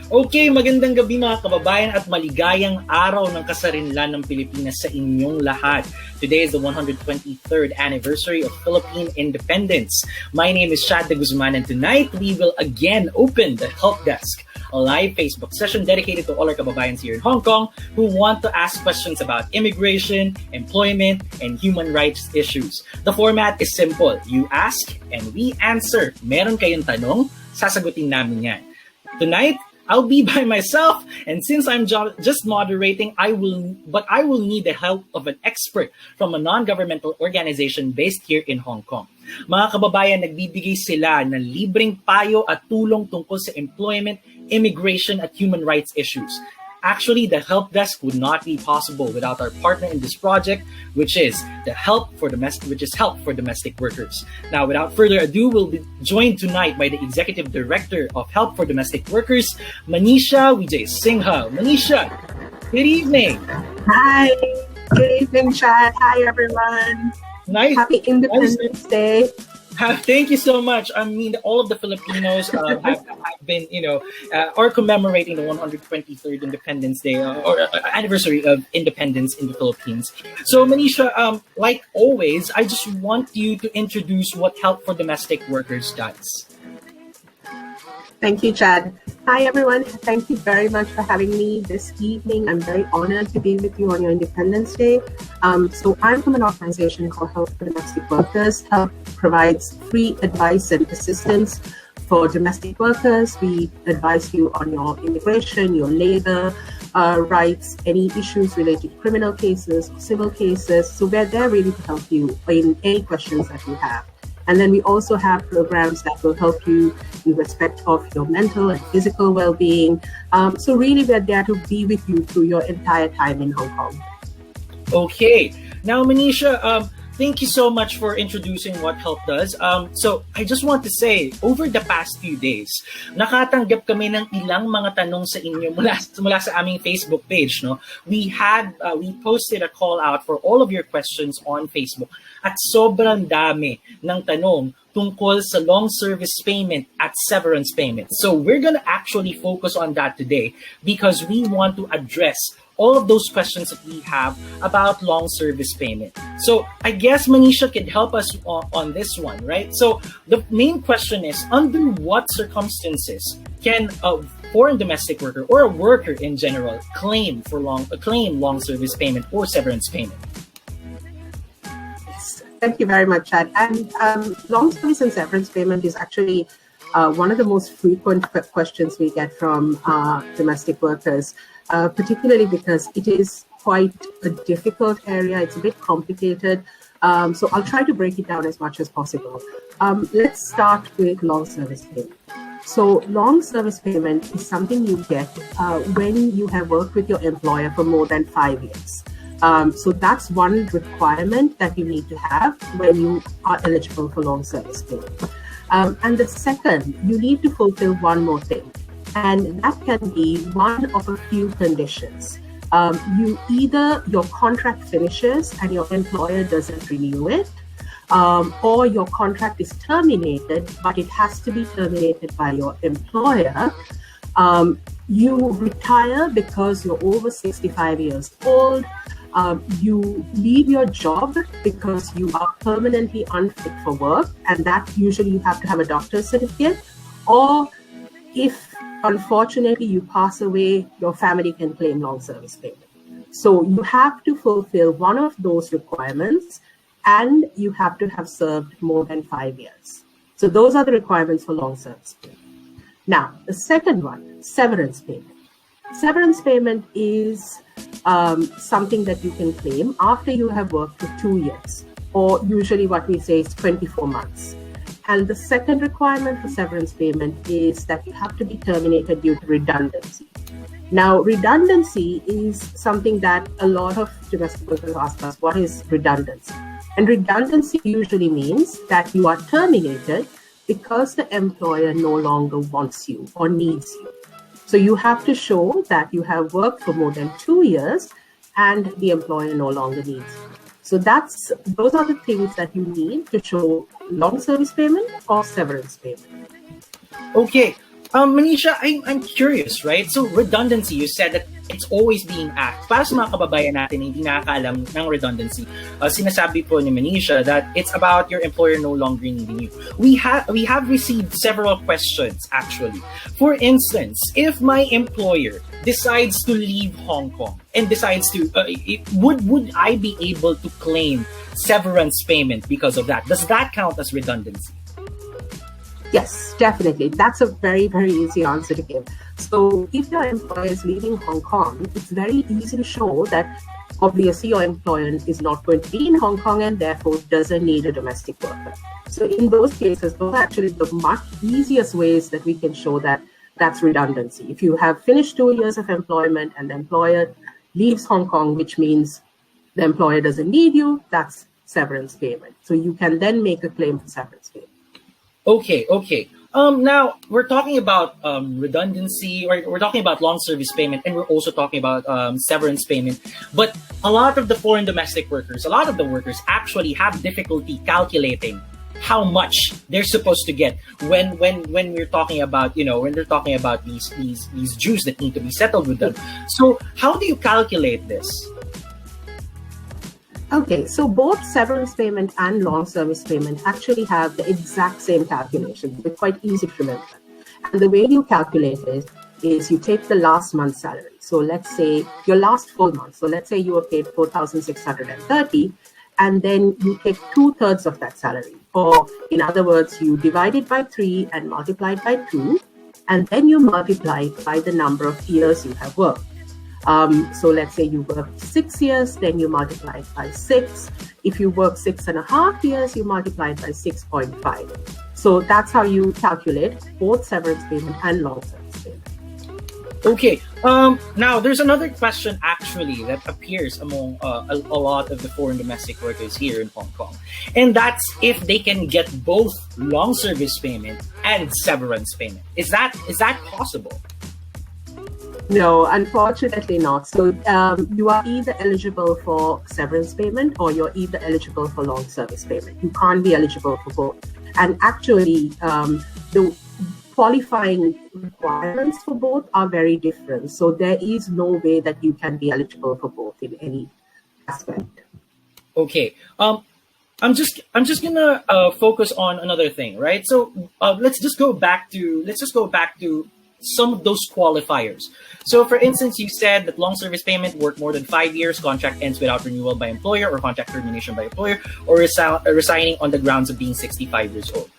Okay, magandang gabi mga kababayan at maligayang araw ng kasarinlan ng Pilipinas sa inyong lahat. Today is the 123rd anniversary of Philippine independence. My name is Shad de Guzman and tonight we will again open the Help Desk, a live Facebook session dedicated to all our kababayans here in Hong Kong who want to ask questions about immigration, employment, and human rights issues. The format is simple. You ask and we answer. Meron kayong tanong, sasagutin namin yan. Tonight, I'll be by myself, and since I'm just moderating, I will need the help of an expert from a non-governmental organization based here in Hong Kong. Mga kababayan, nagbibigay sila ng libreng payo at tulong tungkol sa employment, immigration at human rights issues. Actually, the help desk would not be possible without our partner in this project, which is Help for Domestic Workers. Now, without further ado, we'll be joined tonight by the Executive Director of Help for Domestic Workers, Manisha Vijay Singha. Manisha, good evening. Hi. Good evening, Chad. Hi, everyone. Nice. Happy Independence Day. Thank you so much. I mean, all of the Filipinos have been, are commemorating the 123rd Independence Day or anniversary of independence in the Philippines. So, Manisha, like always, I just want you to introduce what Help for Domestic Workers does. Thank you, Chad. Hi, everyone. Thank you very much for having me this evening. I'm very honored to be with you on your Independence Day. So I'm from an organization called Help for Domestic Workers. Help provides free advice and assistance for domestic workers. We advise you on your immigration, your labor rights, any issues related to criminal cases, civil cases. So we're there really to help you in any questions that you have. And then we also have programs that will help you in respect of your mental and physical well-being. So really, we're there to be with you through your entire time in Hong Kong. Okay. Now, Manisha, thank you so much for introducing what Help does. So I just want to say, over the past few days, nakatanggap kami ng ilang mga tanong sa inyo mula sa aming Facebook page. No, we posted a call out for all of your questions on Facebook. At sobrang dami ng tanong tungkol sa long service payment at severance payment. So we're gonna actually focus on that today because we want to address all of those questions that we have about long service payment. So I guess Manisha can help us on this one, right? So the main question is, under what circumstances can a foreign domestic worker or a worker in general claim long service payment or severance payment? Thank you very much, Chad. And long service and severance payment is actually one of the most frequent questions we get from domestic workers, particularly because it is quite a difficult area. It's a bit complicated. So I'll try to break it down as much as possible. Let's start with long service payment. So long service payment is something you get when you have worked with your employer for more than 5 years. So that's one requirement that you need to have when you are eligible for long service payment. And the second, you need to fulfill one more thing, and that can be one of a few conditions. Your contract finishes and your employer doesn't renew it, or your contract is terminated, but it has to be terminated by your employer. You retire because you're over 65 years old. You leave your job because you are permanently unfit for work, and that usually you have to have a doctor's certificate, or if unfortunately you pass away, your family can claim long service payment. So you have to fulfill one of those requirements, and you have to have served more than 5 years. So those are the requirements for long service payment. Now, the second one, severance payment. Severance payment is something that you can claim after you have worked for 2 years, or usually what we say is 24 months. And the second requirement for severance payment is that you have to be terminated due to redundancy. Now, redundancy is something that a lot of domestic workers ask us, what is redundancy? And redundancy usually means that you are terminated because the employer no longer wants you or needs you. So you have to show that you have worked for more than 2 years and the employer no longer needs you. So those are the things that you need to show long service payment or severance payment. Okay. Manisha, I'm curious, right? So redundancy, you said that it's always being asked. Para sa mga kababayan natin hindi nakakaalam ng redundancy, sinasabi po ni Manisha that it's about your employer no longer needing you. We have received several questions actually. For instance, if my employer decides to leave Hong Kong and decides to, would I be able to claim severance payment because of that? Does that count as redundancy? Yes, definitely. That's a very, very easy answer to give. So if your employer is leaving Hong Kong, it's very easy to show that obviously your employer is not going to be in Hong Kong and therefore doesn't need a domestic worker. So in those cases, those are actually the much easiest ways that we can show that that's redundancy. If you have finished 2 years of employment and the employer leaves Hong Kong, which means the employer doesn't need you, that's severance payment. So you can then make a claim for severance payment. Okay. Now we're talking about redundancy, or we're talking about long service payment, and we're also talking about severance payment. But a lot of the foreign domestic workers, a lot of the workers actually have difficulty calculating how much they're supposed to get when we're talking about, when they're talking about these dues that need to be settled with them. So how do you calculate this? Okay, so both severance payment and long service payment actually have the exact same calculation. They're quite easy to remember. And the way you calculate it is you take the last month's salary. So let's say your last full month. So let's say you were paid 4,630, and then you take 2/3 of that salary. Or in other words, you divide it by 3 and multiply it by 2, and then you multiply it by the number of years you have worked. So let's say you work 6 years, then you multiply it by 6. If you work 6.5 years, you multiply it by 6.5. So that's how you calculate both severance payment and long service payment. Okay. Now there's another question actually that appears among a lot of the foreign domestic workers here in Hong Kong, and that's if they can get both long service payment and severance payment. Is that possible? No, unfortunately not. So you are either eligible for severance payment or you're either eligible for long service payment. You can't be eligible for both. And actually, the qualifying requirements for both are very different. So there is no way that you can be eligible for both in any aspect. Okay. I'm just gonna focus on another thing, right? So let's just go back to some of those qualifiers. So for instance, you said that long service payment, work more than 5 years, contract ends without renewal by employer, or contract termination by employer, or resigning on the grounds of being 65 years old.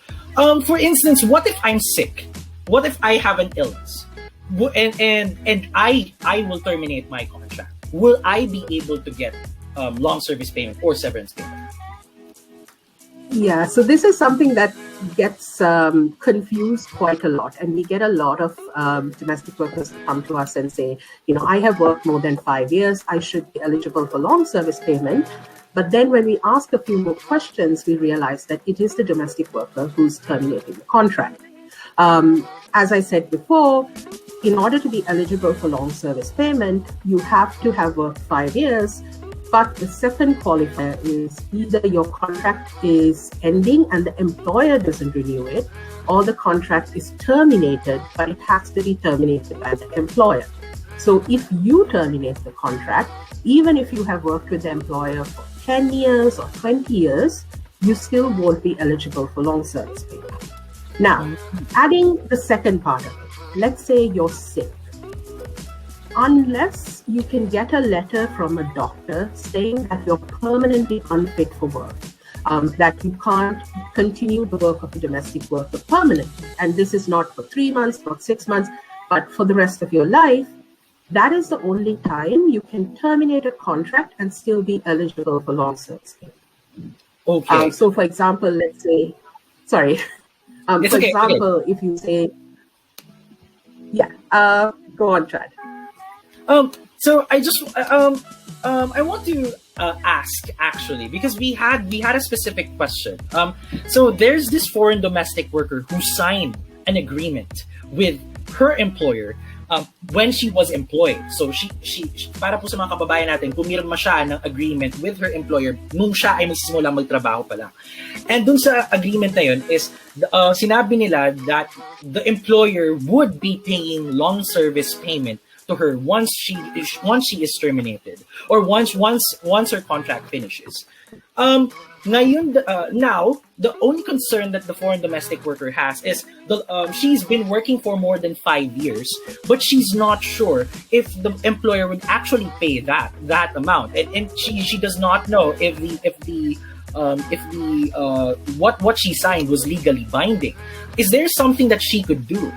For instance, what if I'm sick? What if I have an illness? And I will terminate my contract. Will I be able to get long service payment or severance payment? Yeah, so this is something that gets confused quite a lot. And we get a lot of domestic workers come to us and say, I have worked more than 5 years. I should be eligible for long service payment. But then when we ask a few more questions, we realize that it is the domestic worker who's terminating the contract. As I said before, in order to be eligible for long service payment, you have to have worked 5 years. But the second qualifier is either your contract is ending and the employer doesn't renew it, or the contract is terminated, but it has to be terminated by the employer. So if you terminate the contract, even if you have worked with the employer for 10 years or 20 years, you still won't be eligible for long service payment. Now, adding the second part of it, let's say you're sick. Unless you can get a letter from a doctor saying that you're permanently unfit for work, that you can't continue the work of a domestic worker permanently, and this is not for 3 months, not 6 months, but for the rest of your life, that is the only time you can terminate a contract and still be eligible for long service payment. Okay. So for example, let's say, sorry. If you say, go on, Chad. So I just I want to ask actually, because we had a specific question. So there's this foreign domestic worker who signed an agreement with her employer when she was employed. So she para po sa mga kababayan natin, pumirma siya ng agreement with her employer nung siya ay magsisimula magtrabaho pa lang. And dun sa agreement na yun is sinabi nila that the employer would be paying long service payment to her once she is terminated, or once her contract finishes. Now, the only concern that the foreign domestic worker has is she's been working for more than 5 years, but she's not sure if the employer would actually pay that amount, and she does not know if what she signed was legally binding. Is there something that she could do?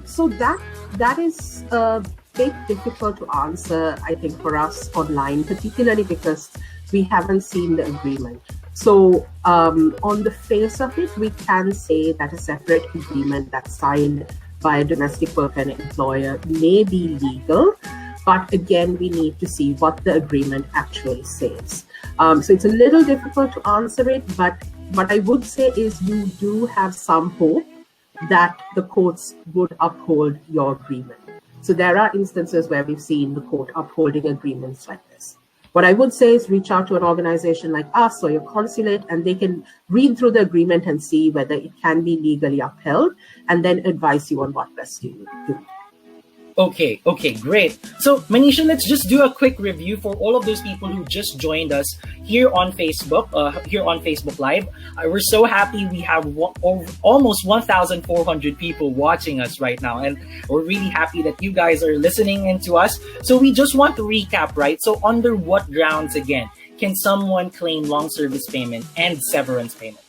So that is a bit difficult to answer, I think, for us online, particularly because we haven't seen the agreement. So on the face of it, we can say that a separate agreement that's signed by a domestic worker and employer may be legal, but again, we need to see what the agreement actually says. So it's a little difficult to answer it, but what I would say is you do have some hope that the courts would uphold your agreement. So there are instances where we've seen the court upholding agreements like this. What I would say is reach out to an organization like us or your consulate, and they can read through the agreement and see whether it can be legally upheld, and then advise you on what best you need to do. Okay, great. So, Manisha, let's just do a quick review for all of those people who just joined us here on Facebook, Live. We're so happy we have almost 1,400 people watching us right now, and we're really happy that you guys are listening in to us. So we just want to recap, right? So under what grounds, again, can someone claim long service payment and severance payment?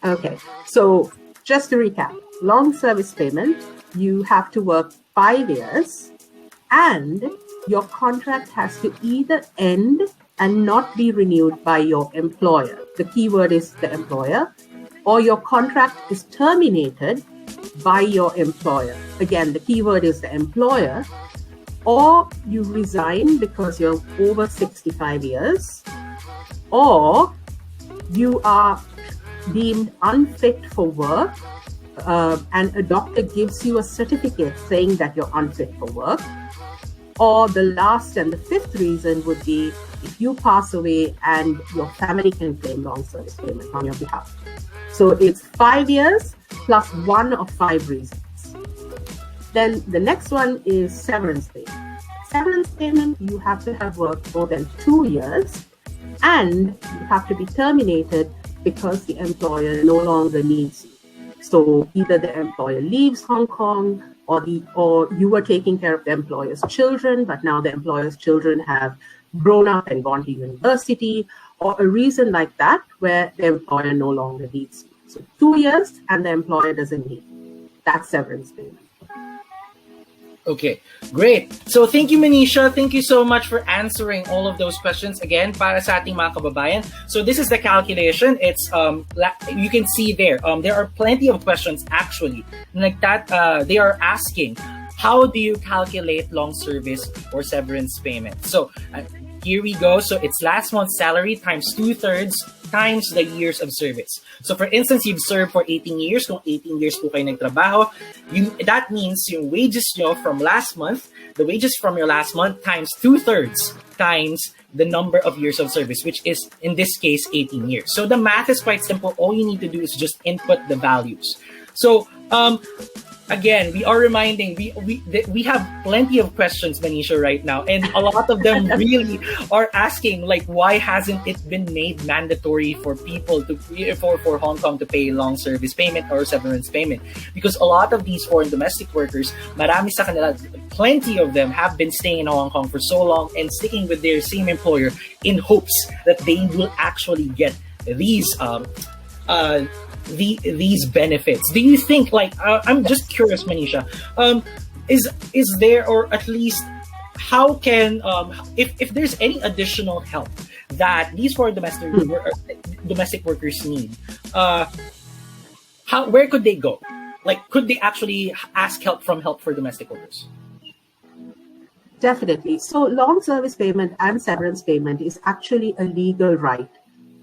Okay, so just to recap, long service payment, you have to work 5 years, and your contract has to either end and not be renewed by your employer. The key word is the employer, or your contract is terminated by your employer. Again, the key word is the employer, or you resign because you're over 65 years, or you are deemed unfit for work, and a doctor gives you a certificate saying that you're unfit for work. Or the last and the fifth reason would be if you pass away and your family can claim long service payment on your behalf. So it's 5 years plus one of 5 reasons. Then the next one is severance payment. Severance payment, you have to have worked more than 2 years, and you have to be terminated because the employer no longer needs you. So either the employer leaves Hong Kong, or you were taking care of the employer's children, but now the employer's children have grown up and gone to university, or a reason like that where the employer no longer needs you. So 2 years and the employer doesn't need you. That's severance payment. Okay, great. So thank you, Manisha. Thank you so much for answering all of those questions again para sa ating mga kababayan. So this is the calculation. It's you can see there. There are plenty of questions actually. Like that, they are asking, how do you calculate long service or severance payment? So here we go. So it's last month's salary times 2/3 times the years of service. So for instance, you've served for 18 years. Kung 18 years po kayo nagtrabaho, that means yung wages nyo from last month, the wages from your last month times 2/3 times the number of years of service, which is in this case 18 years. So the math is quite simple. All you need to do is just input the values. So again, we are reminding, we have plenty of questions, Manisha, right now, and a lot of them really are asking, like, why hasn't it been made mandatory for people for Hong Kong to pay long service payment or severance payment? Because a lot of these foreign domestic workers, marami sa kanila, plenty of them have been staying in Hong Kong for so long and sticking with their same employer in hopes that they will actually get these these benefits. Do you think, like, I'm just curious, Manisha, is there, or at least how can if there's any additional help that these foreign domestic workers need, where could they go? Like, could they actually ask help for domestic workers? Definitely. So long service payment and severance payment is actually a legal right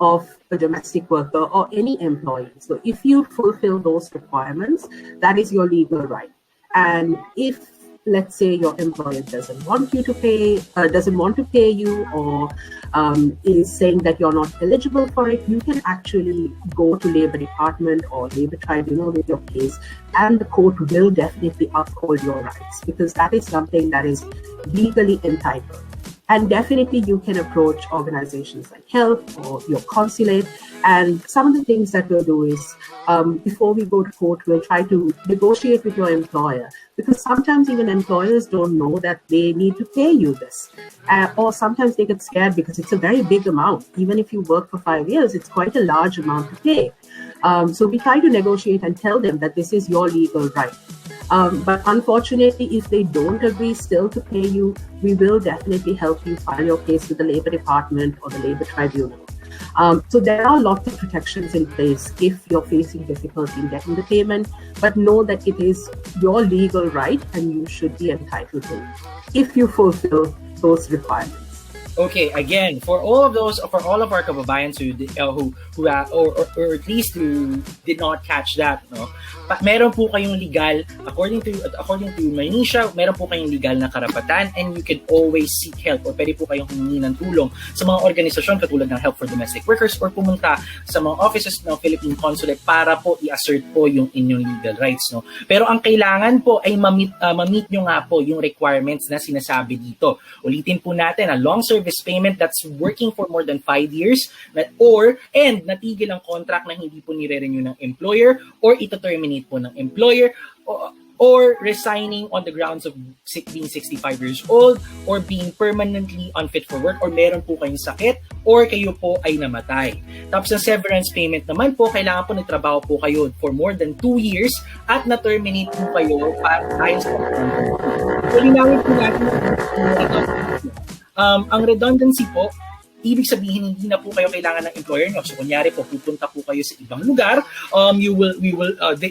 of a domestic worker or any employee. So if you fulfill those requirements, that is your legal right. And if, let's say, your employer doesn't want you to pay, doesn't want to pay you, or is saying that you're not eligible for it, you can actually go to Labor Department or Labor Tribunal with your case, and the court will definitely uphold your rights, because that is something that is legally entitled. And definitely you can approach organizations like HELP or your consulate. And some of the things that we'll do is, before we go to court, we'll try to negotiate with your employer, because sometimes even employers don't know that they need to pay you this. Or sometimes they get scared because it's a very big amount. Even if you work for 5 years, it's quite a large amount to pay. So we try to negotiate and tell them that this is your legal right. But unfortunately, if they don't agree still to pay you, we will definitely help you file your case with the Labor Department or the Labor Tribunal. So there are lots of protections in place if you're facing difficulty in getting the payment, but know that it is your legal right and you should be entitled to it if you fulfill those requirements. Okay, again, for all of our kababayans who or at least who did not catch that, no, meron po kayong legal, according to Manisha, meron po kayong legal na karapatan, and you can always seek help, or pwede po kayong humingi ng tulong sa mga organisasyon katulad ng Help for Domestic Workers, or pumunta sa mga offices ng Philippine Consulate para po i-assert po yung inyong legal rights, no. Pero ang kailangan po ay ma-meet nyo nga po yung requirements na sinasabi dito. Ulitin po natin, a long service payment that's working for more than 5 years, and natigil ang contract na hindi po nire-renew ng employer, or ito-terminate po ng employer, or resigning on the grounds of being 65 years old, or being permanently unfit for work, or meron po kayong sakit, or kayo po ay namatay. Tapos ang severance payment naman po, kailangan po nagtrabaho po kayo for more than 2 years at na-terminate po kayo para tayo sa contract. So, linawin po natin ang redundancy po, ibig sabihin hindi na po kayo kailangan ng employer nyo. So kunyari po, pupunta po kayo sa ibang lugar,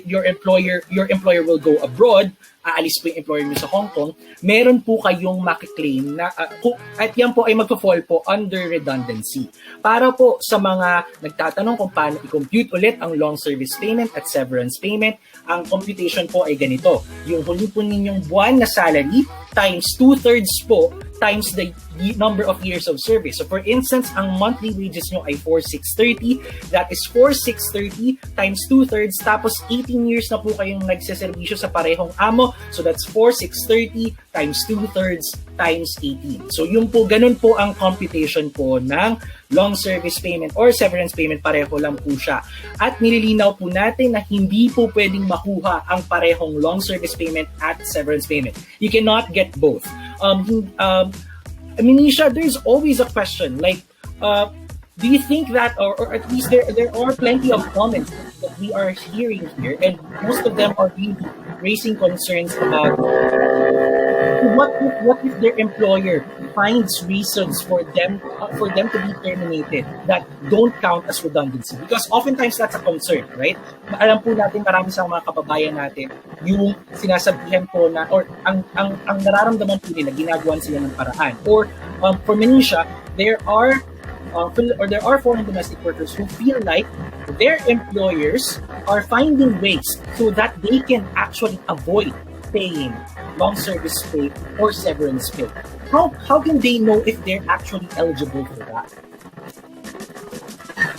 your employer will go abroad, aalis po yung employer nyo sa Hong Kong, meron po kayong makiklaim na, at yan po ay magpo-fall po under redundancy. Para po sa mga nagtatanong kung paano i-compute ulit ang long service payment at severance payment, ang computation po ay ganito. Yung huli po ninyong buwan na salary times 2/3 po times the number of years of service. So for instance, ang monthly wages nyo ay 4,630. That is 4,630 times 2/3, tapos 18 years na po kayong nagseservisyo sa parehong amo. So that's 4,630 times 2/3 times 18. So yun po, ganun po ang computation po ng long service payment or severance payment, pareho lang po siya. At nililinaw po natin na hindi po pwedeng makuha ang parehong long service payment at severance payment. You cannot get both. Manisha, there's always a question like, do you think that, or at least there are plenty of comments that we are hearing here, and most of them are really raising concerns about what if their employer finds reasons for them to be terminated that don't count as redundancy, because oftentimes that's a concern, right? Alam po natin, marami sa mga kababayan natin yung sinasabihan po na, or ang nararamdaman po nila, ginagawan sila ng paraan, or for Manisha, there are foreign domestic workers who feel like their employers are finding ways so that they can actually avoid paying long service pay or severance pay. How can they know if they're actually eligible for that?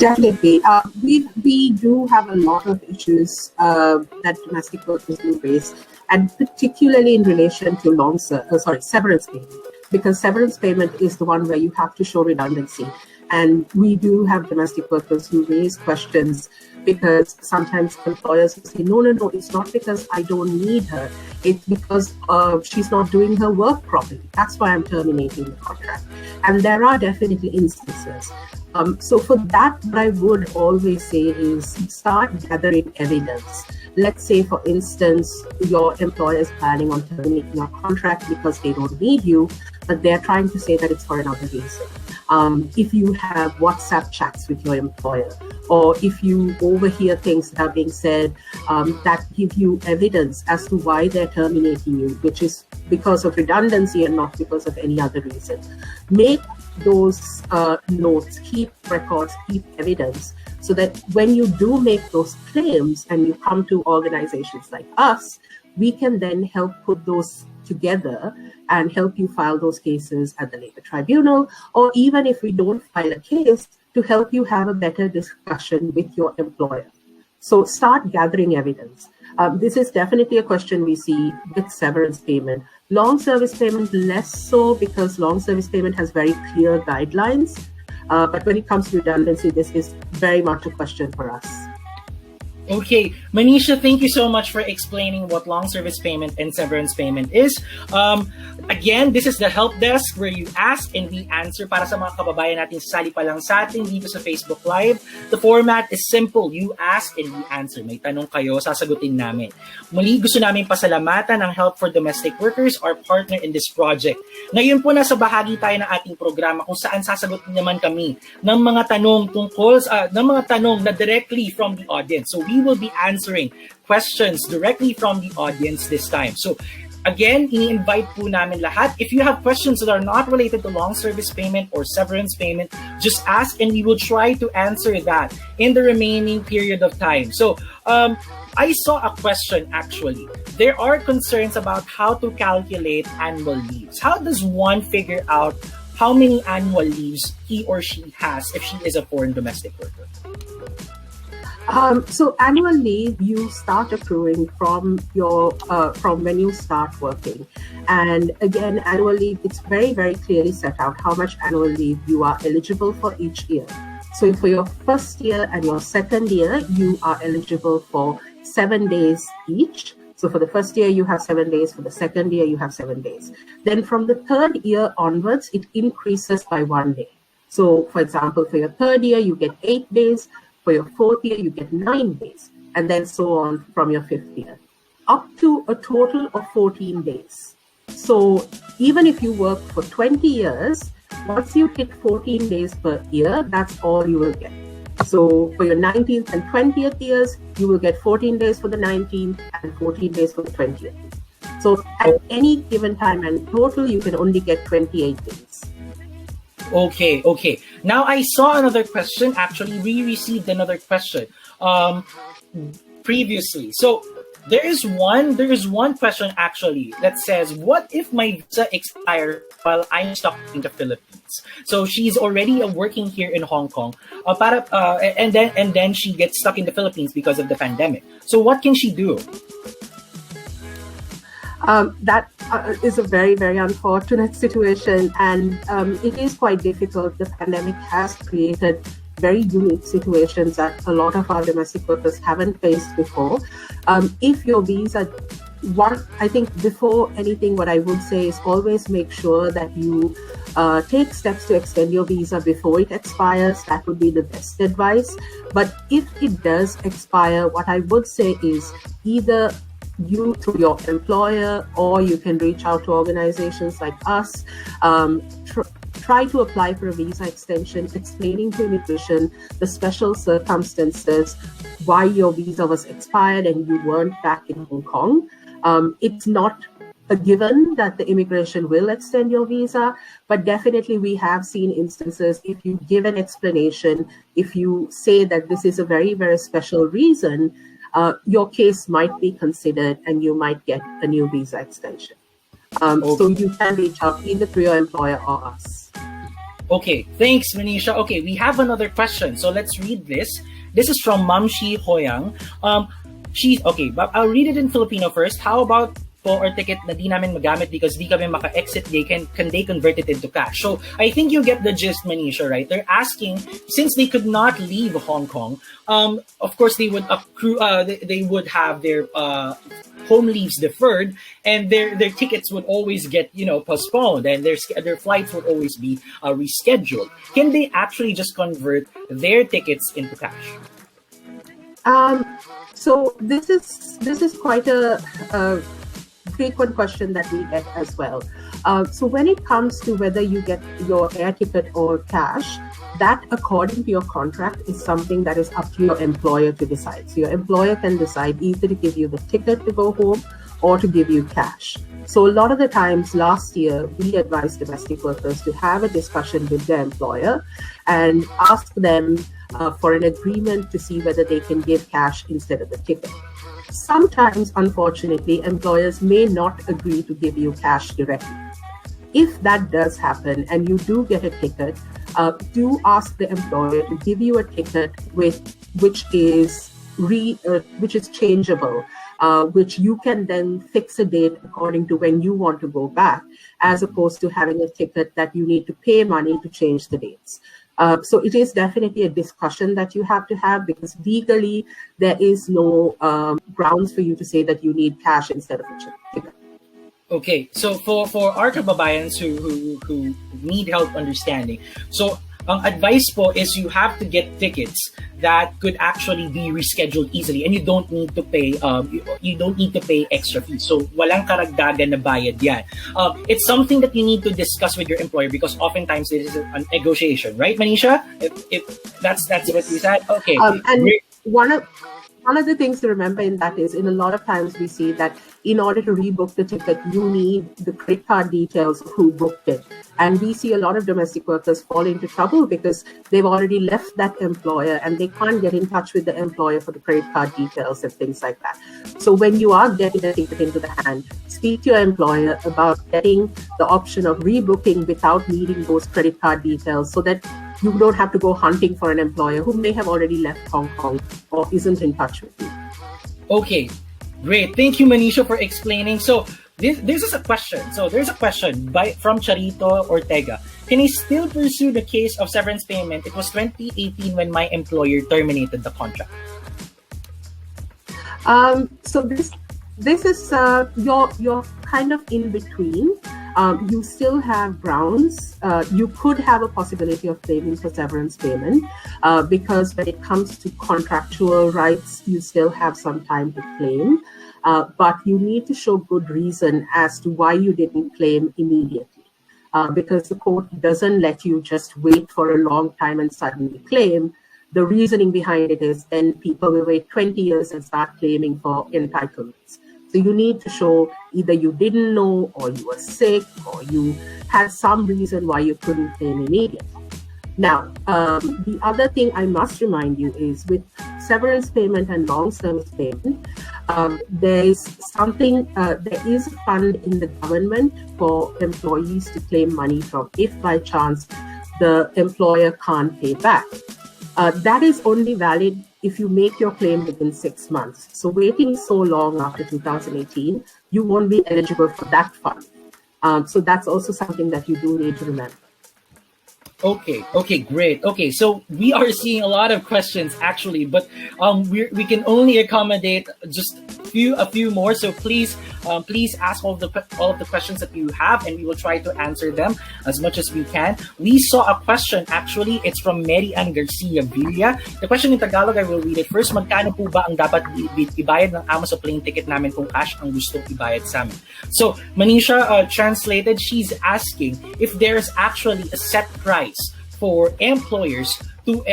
Definitely. We do have a lot of issues that domestic workers do face, and particularly in relation to severance payment, because severance payment is the one where you have to show redundancy. And we do have domestic workers who raise questions because sometimes employers will say, no, it's not because I don't need her. It's because she's not doing her work properly. That's why I'm terminating the contract. And there are definitely instances. So for that, what I would always say is start gathering evidence. Let's say, for instance, your employer is planning on terminating your contract because they don't need you, but they're trying to say that it's for another reason. If you have WhatsApp chats with your employer, or if you overhear things that are being said that give you evidence as to why they're terminating you, which is because of redundancy and not because of any other reason. Make those notes, keep records, keep evidence, so that when you do make those claims and you come to organizations like us, we can then help put those together and help you file those cases at the labor tribunal, or even if we don't file a case, to help you have a better discussion with your employer. So start gathering evidence. This is definitely a question we see with severance payment. Long service payment, less so, because long service payment has very clear guidelines. But when it comes to redundancy, this is very much a question for us. Okay, Manisha, thank you so much for explaining what long service payment and severance payment is. Again, this is the help desk where you ask and we answer para sa mga kababayan natin sasali pa lang sa atin dito sa Facebook Live. The format is simple. You ask and we answer. May tanong kayo, sasagutin namin. Muli, gusto namin pasalamatan ang Help for Domestic Workers, our partner in this project. Ngayon po nasa bahagi tayo ng ating programa kung saan sasagutin naman kami ng mga tanong tungkol ng mga tanong na directly from the audience. So we will be answering questions directly from the audience this time. So again, ini-invite po namin lahat. If you have questions that are not related to long service payment or severance payment, just ask and we will try to answer that in the remaining period of time. So I saw a question actually. There are concerns about how to calculate annual leaves. How does one figure out how many annual leaves he or she has if she is a foreign domestic worker? So annual leave, you start accruing from your from when you start working, and again, annual leave, it's very, very clearly set out how much annual leave you are eligible for each year. So for your first year and your second year, you are eligible for 7 days each. So for the first year, you have 7 days. For the second year, you have 7 days. Then from the third year onwards, it increases by 1 day. So for example, for your third year, you get 8 days. For your fourth year, you get 9 days, and then so on from your fifth year, up to a total of 14 days. So even if you work for 20 years, once you hit 14 days per year, that's all you will get. So for your 19th and 20th years, you will get 14 days for the 19th and 14 days for the 20th. So at any given time and total, you can only get 28 days. Okay. Now I saw another question. Actually, we received another question previously. So there is one question actually that says, what if my visa expires while I'm stuck in the Philippines? So she's already working here in Hong Kong, and then she gets stuck in the Philippines because of the pandemic. So what can she do? That is a very, very unfortunate situation, and it is quite difficult. The pandemic has created very unique situations that a lot of our domestic workers haven't faced before. If your visa, I think before anything, what I would say is always make sure that you take steps to extend your visa before it expires. That would be the best advice. But if it does expire, what I would say is either you through your employer, or you can reach out to organizations like us, try to apply for a visa extension, explaining to immigration the special circumstances why your visa was expired and you weren't back in Hong Kong. It's not a given that the immigration will extend your visa, but definitely we have seen instances, if you give an explanation, if you say that this is a very, very special reason, your case might be considered and you might get a new visa extension. So you can reach out either through your employer or us. Okay, thanks, Manisha. Okay, we have another question. So let's read this. This is from Mamshi Hoyang. But I'll read it in Filipino first. How about po or ticket na di namin magamit because di kami maka-exit, can they convert it into cash? So I think you get the gist, Manisha, right? They're asking, since they could not leave Hong Kong, of course they would accrue, they would have their home leaves deferred, and their tickets would always get postponed, and their flights would always be rescheduled. Can they actually just convert their tickets into cash? So this is quite a frequent question that we get as well. So when it comes to whether you get your air ticket or cash, that according to your contract is something that is up to your employer to decide. So your employer can decide either to give you the ticket to go home or to give you cash. So a lot of the times last year, we advised domestic workers to have a discussion with their employer and ask them for an agreement to see whether they can give cash instead of the ticket. Sometimes, unfortunately, employers may not agree to give you cash directly. If that does happen and you do get a ticket, do ask the employer to give you a ticket which is changeable, which you can then fix a date according to when you want to go back, as opposed to having a ticket that you need to pay money to change the dates. So it is definitely a discussion that you have to have, because legally there is no grounds for you to say that you need cash instead of a ticket. Okay, so for our kababayans who need help understanding, so ang advice po is you have to get tickets that could actually be rescheduled easily, and you don't need to pay extra fees. So walang karagdagan na bayad yan. It's something that you need to discuss with your employer, because oftentimes it is a negotiation, right, Manisha? If that's what you said. Okay. And one of the things to remember in that is, in a lot of times we see that in order to rebook the ticket, you need the credit card details of who booked it. And we see a lot of domestic workers fall into trouble because they've already left that employer and they can't get in touch with the employer for the credit card details and things like that. So when you are getting a ticket into the hand, speak to your employer about getting the option of rebooking without needing those credit card details, so that you don't have to go hunting for an employer who may have already left Hong Kong or isn't in touch with you. Okay, great. Thank you, Manisha, for explaining. So this is a question. So there's a question from Charito Ortega. Can I still pursue the case of severance payment? It was 2018 when my employer terminated the contract. So this is you're kind of in between. You still have grounds. You could have a possibility of claiming for severance payment, because when it comes to contractual rights, you still have some time to claim. But you need to show good reason as to why you didn't claim immediately, because the court doesn't let you just wait for a long time and suddenly claim. The reasoning behind it is then people will wait 20 years and start claiming for entitlements. So you need to show either you didn't know, or you were sick, or you had some reason why you couldn't claim immediately. Now, the other thing I must remind you is, with severance payment and long service payment, there is a fund in the government for employees to claim money from if by chance the employer can't pay back. That is only valid if you make your claim within 6 months. So waiting so long after 2018, you won't be eligible for that fund. So that's also something that you do need to remember. Okay, great. Okay, so we are seeing a lot of questions actually, but we can only accommodate just a few more. So please ask all of the questions that you have, and we will try to answer them as much as we can. We saw a question actually. It's from Mary Ann Garcia Villa. The question in Tagalog, I will read it first. Magkano po ba ang dapat ibayad ng amo sa plane ticket namin kung cash ang gustong ibayad sa amin? So Manisha, translated, she's asking if there's actually a set price for employers to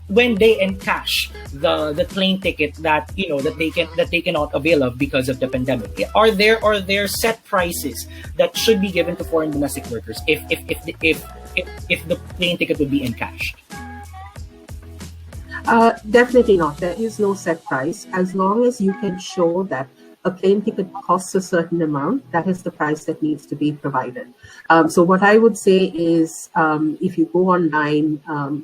when they encash the plane ticket that they cannot avail of because of the pandemic. Are there set prices that should be given to foreign domestic workers if the plane ticket would be encashed? Definitely not. There is no set price. As long as you can show that a plane ticket costs a certain amount, that is the price that needs to be provided. So what I would say is, if you go online,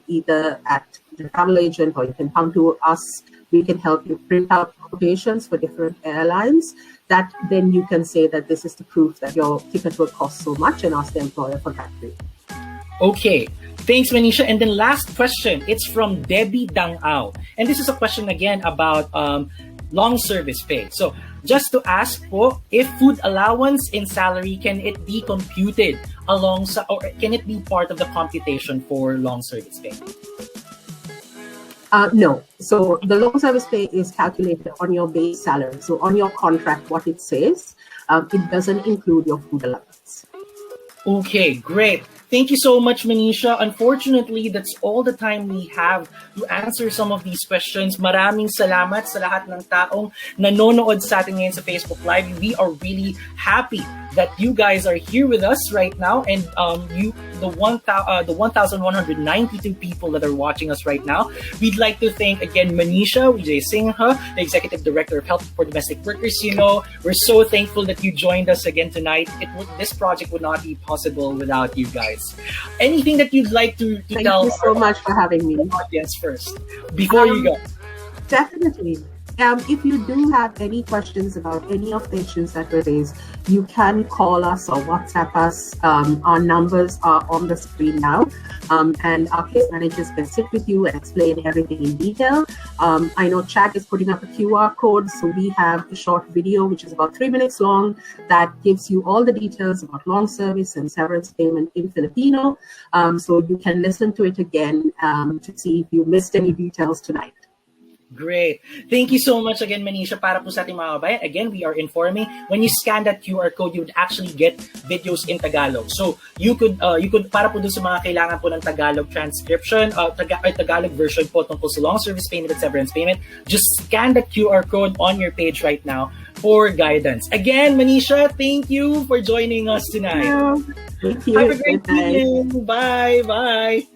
either at the travel agent, or you can come to us, we can help you print out quotations for different airlines, that then you can say that this is the proof that your ticket will cost so much, and ask the employer for that rate. Okay. Thanks, Manisha. And then last question, it's from Debbie Dangao. And this is a question again about long service pay. So just to ask po, if food allowance in salary, can it be computed alongside, or can it be part of the computation for long service pay? No. So the long service pay is calculated on your base salary. So on your contract, what it says, it doesn't include your food allowance. Okay, great. Thank you so much, Manisha. Unfortunately, that's all the time we have to answer some of these questions. Maraming salamat sa lahat ng taong nanonood sa atin ngayon sa Facebook Live. We are really happy that you guys are here with us right now, and the 1,192 people that are watching us right now. We'd like to thank again Manisha Vijay Singha, the Executive Director of Health for Domestic Workers. You know, we're so thankful that you joined us again tonight. This project would not be possible without you guys. Anything that you'd like to tell? Thank you so much for having me. Audience first, before you go. Definitely. If you do have any questions about any of the issues that were raised, you can call us or WhatsApp us. Our numbers are on the screen now, and our case managers can sit with you and explain everything in detail. I know Chad is putting up a QR code, so we have a short video which is about 3 minutes long that gives you all the details about long service and severance payment in Filipino. So you can listen to it again to see if you missed any details tonight. Great. Thank you so much again, Manisha, para po sa ating mga kabayan. Again, we are informing, when you scan that QR code, you would actually get videos in Tagalog. So you could para po dun sa mga kailangan po ng Tagalog transcription, Tagalog version po tungkol sa long service payment at severance payment, just scan the QR code on your page right now for guidance. Again, Manisha, thank you for joining us tonight. Thank you. Have a great evening. Bye. Bye.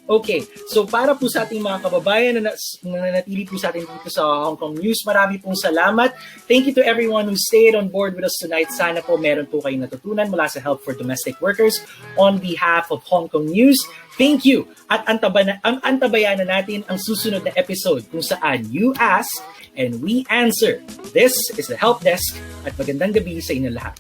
Okay, so para po sa ating mga kababayan na nanatili po sa atin dito sa Hong Kong News, marami pong salamat. Thank you to everyone who stayed on board with us tonight. Sana po meron po kayong natutunan mula sa Help for Domestic Workers. On behalf of Hong Kong News, thank you. At antabayan na natin ang susunod na episode kung saan you ask and we answer. This is the Help Desk at magandang gabi sa inyo lahat.